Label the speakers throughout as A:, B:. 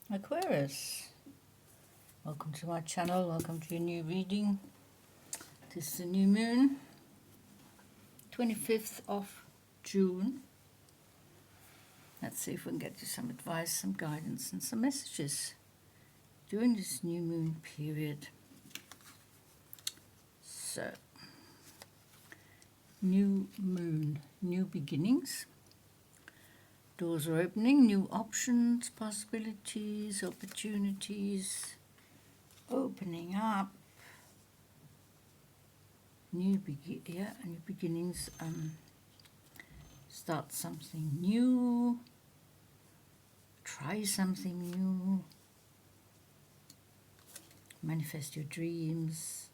A: Aquarius, welcome to my channel, welcome to your new reading. This is the new moon, 25th of June. Let's see if we can get you some advice, some guidance and some messages during this new moon period. So, new moon, new beginnings. Doors are opening, new options, possibilities, opportunities, opening up. New beginnings. Start something new. Try something new. Manifest your dreams.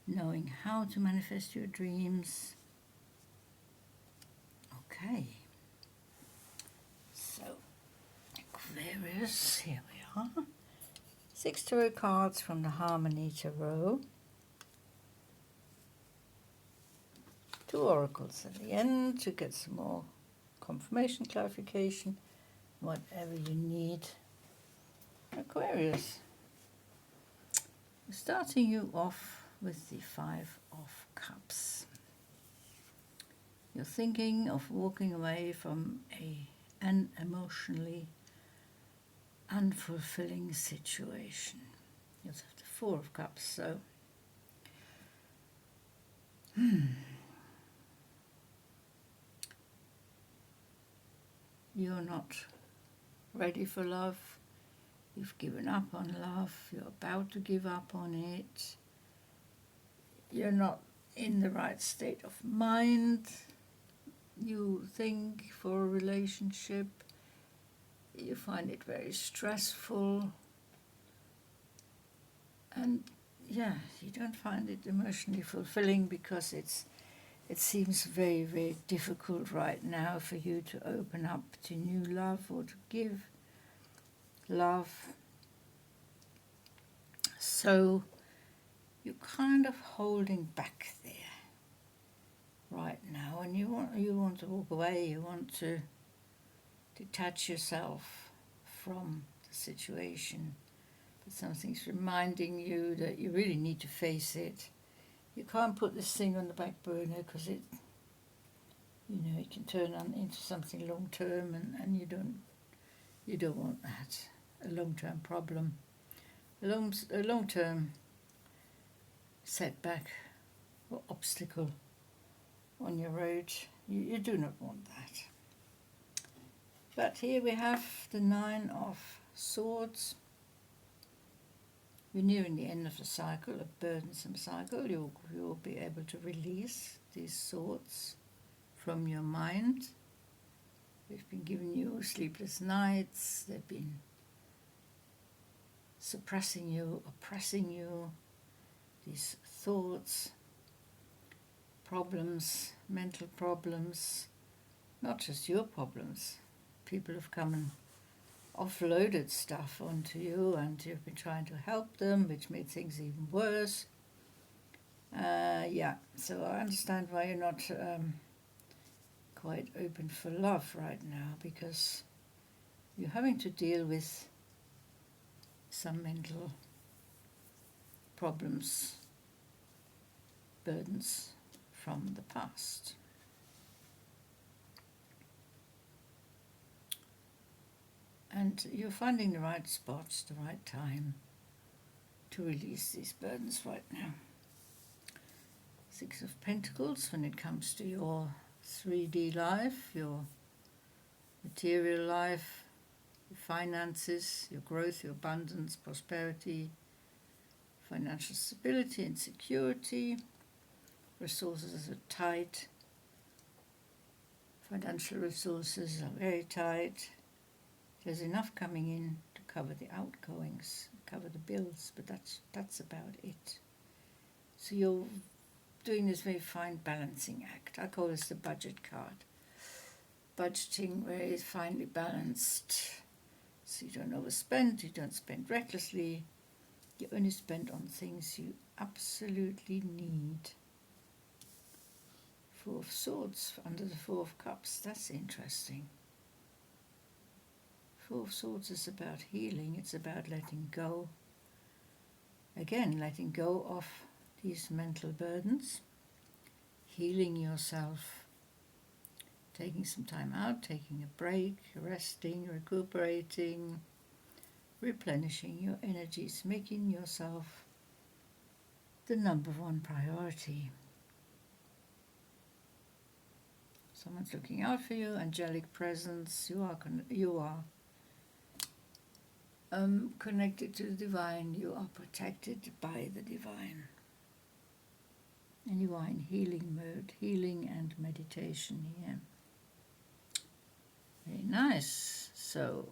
A: Knowing how to manifest your dreams. Okay. So, Aquarius, here we are. 6 tarot cards from the Harmony Tarot. 2 oracles at the end to get some more confirmation, clarification, whatever you need. Aquarius, starting you off with the 5 of Cups. You're thinking of walking away from an emotionally unfulfilling situation. You also have the 4 of Cups, so you're not ready for love. You've given up on love. You're about to give up on it. You're not in the right state of mind. You think for a relationship. You find it very stressful. And yeah, you don't find it emotionally fulfilling because it seems very, very difficult right now for you to open up to new love or to give love. So you're kind of holding back there right now, and you want to walk away. You want to detach yourself from the situation, but something's reminding you that you really need to face it. You can't put this thing on the back burner because it can turn into something long term, and you don't want that. A long term problem, a long term setback or obstacle on your road. You do not want that. But here we have the 9 of Swords. You're nearing the end of the cycle, a burdensome cycle. You'll be able to release these thoughts from your mind. They've been giving you sleepless nights. They've been suppressing you, oppressing you. These thoughts, problems, mental problems, not just your problems. People have come and offloaded stuff onto you, and you've been trying to help them, which made things even worse. So I understand why you're not quite open for love right now, because you're having to deal with some mental problems, burdens from the past. And you're finding the right spots, the right time to release these burdens right now. 6 of Pentacles, when it comes to your 3D life, your material life, your finances, your growth, your abundance, prosperity, financial stability and security. Resources are tight. Financial resources are very tight. There's enough coming in to cover the outgoings, cover the bills, but that's about it. So you're doing this very fine balancing act. I call this the budget card. Budgeting very finely balanced. So you don't overspend, you don't spend recklessly. You only spend on things you absolutely need. 4 of Swords under the 4 of Cups. That's interesting. Four of Swords is about healing. It's about letting go. Again, letting go of these mental burdens, healing yourself, taking some time out, taking a break, resting, recuperating, replenishing your energies, making yourself the number one priority. Someone's looking out for you, angelic presence. You are connected to the divine. You are protected by the divine. And you are in healing mode, healing and meditation here. Very nice. So,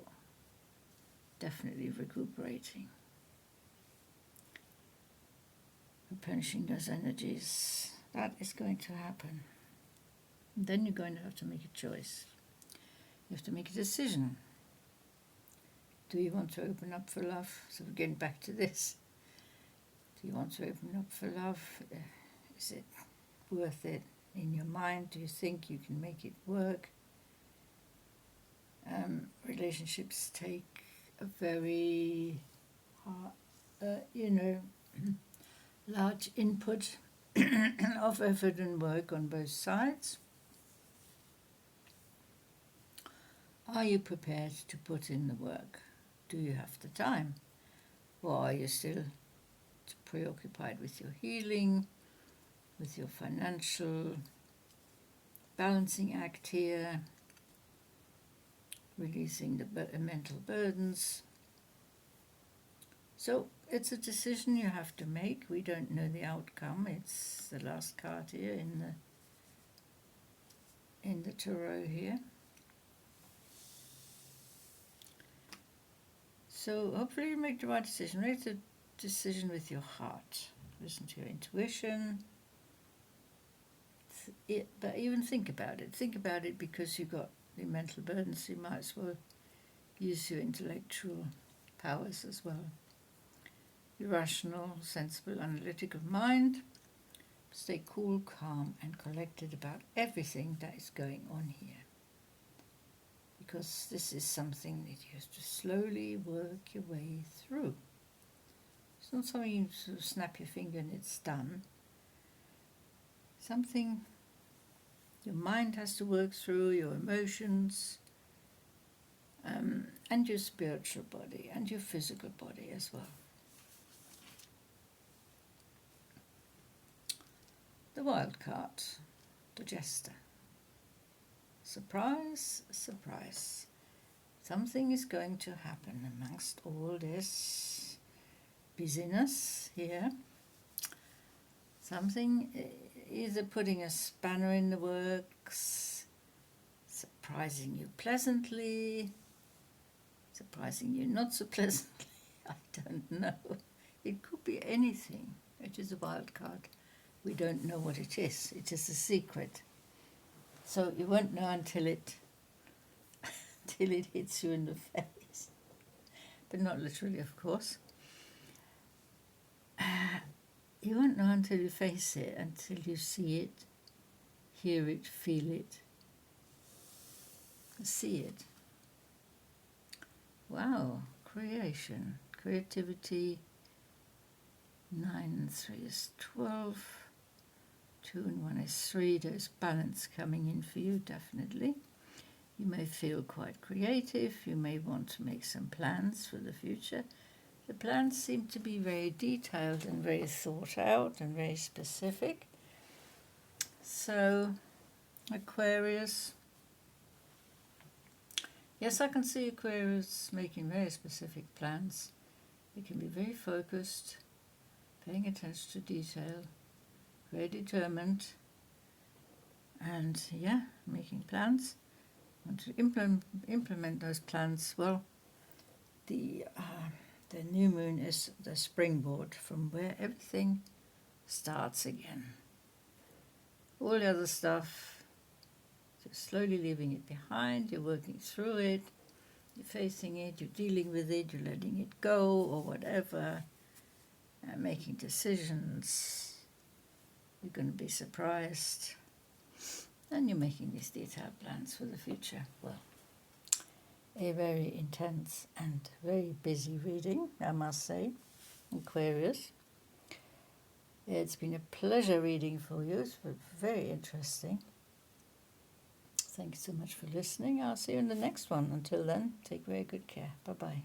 A: definitely recuperating. Replenishing those energies. That is going to happen. And then you're going to have to make a choice. You have to make a decision. Do you want to open up for love? So we're getting back to this. Do you want to open up for love? Is it worth it in your mind? Do you think you can make it work? Relationships take a very, large input of effort and work on both sides. Are you prepared to put in the work? Do you have the time? Or are you still preoccupied with your healing, with your financial balancing act here, releasing the mental burdens? So it's a decision you have to make. We don't know the outcome. It's the last card here in the tarot here. So hopefully you make the right decision. Make the decision with your heart. Listen to your intuition. But even think about it. Think about it because you've got the mental burdens. You might as well use your intellectual powers as well. Your rational, sensible, analytical mind. Stay cool, calm, and collected about everything that is going on here. Because this is something that you have to slowly work your way through. It's not something you sort of snap your finger and it's done. Something your mind has to work through, your emotions, and your spiritual body and your physical body as well. The wild card, the jester. Surprise, surprise. Something is going to happen amongst all this busyness here. Something either putting a spanner in the works, surprising you pleasantly, surprising you not so pleasantly. I don't know. It could be anything. It is a wild card. We don't know what it is. It is a secret. So you won't know until it hits you in the face. But not literally, of course. You won't know until you face it, until you see it, hear it, feel it, see it. Wow, creation, creativity. 9 and 3 is 12. 2 and 1 is 3. There's balance coming in for you, definitely. You may feel quite creative. You may want to make some plans for the future. The plans seem to be very detailed and very thought out and very specific. So, Aquarius. Yes, I can see Aquarius making very specific plans. They can be very focused, paying attention to detail, very determined, and making plans. Want to implement those plans. Well, the new moon is the springboard from where everything starts again. All the other stuff, just slowly leaving it behind. You're working through it, you're facing it, you're dealing with it, you're letting it go or whatever, making decisions. You're going to be surprised, and you're making these detailed plans for the future. Well, a very intense and very busy reading, I must say, Aquarius. It's been a pleasure reading for you. It's been very interesting. Thanks so much for listening. I'll see you in the next one. Until then, take very good care. Bye-bye.